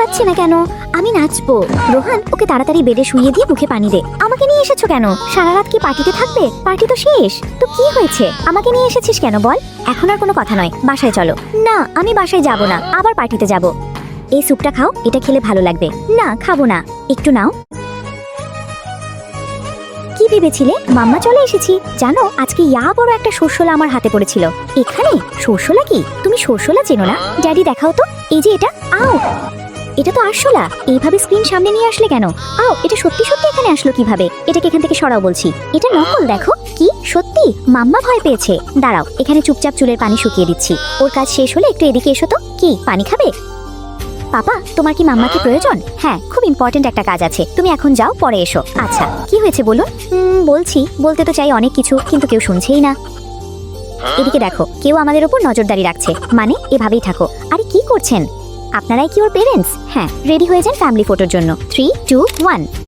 পাচ্ছে না কেন? আমি নাচবো। রোহান, ওকে তাড়াতাড়ি বেডে শুইয়ে দিয়ে মুখে পানি দে। আমাকে নিয়ে এসেছো কেন? সারা রাত কি পার্টিতে থাকবে? পার্টি তো শেষ। তো কি হয়েছে? আমাকে নিয়ে এসেছিস কেন বল? এখন আর কোনো কথা নয়, বাসায় চলো। না, আমি বাসায় যাব না, আবার পার্টিতে যাব। এই স্যুপটা খাও, এটা খেলে ভালো লাগবে। না, খাবো না। একটু নাও। কি ভেবেছিলে? মাম্মা চলে এসেছি। জানো, আজকে বড় একটা সরষলা আমার হাতে পড়েছিল। এখানে? সরষলা কি? তুমি সরষলা চেনো না? ড্যাডি দেখাও তো। এই যে এটা। আও, এটা তো আরশোলা। এইভাবে স্ক্রিন সামনে নিয়ে আসলে কেন? আও, এটা সত্যি সত্যি এখানে আসলো কিভাবে? এটাকে এখান থেকে সরাও বলছি। এটা নকল, দেখো। কি সত্যি? মাম্মা ভয় পেয়েছে। দাঁড়াও, এখানে চুপচাপ চুলের পানি শুকিয়ে দিচ্ছি। ওর কাজ শেষ হলে একটু এদিকে এসো তো। কি পানি খাবে? পাপা, তোমার কি মাম্মাকে প্রয়োজন? হ্যাঁ, খুব ইম্পর্টেন্ট একটা কাজ আছে। তুমি এখন যাও, পরে এসো। আচ্ছা, কি হয়েছে বলুন? বলতে তো চাই অনেক কিছু, কিন্তু কেউ শুনছেই না। এদিকে দেখো, কেউ আমাদের উপর নজরদারি রাখছে। মানে এভাবেই থাকো। আরে কি করছেন আপনারাই? কি ওর পেরেন্টস? হ্যাঁ, রেডি হয়ে যান ফ্যামিলি ফটোর জন্য। 3, 2, 1।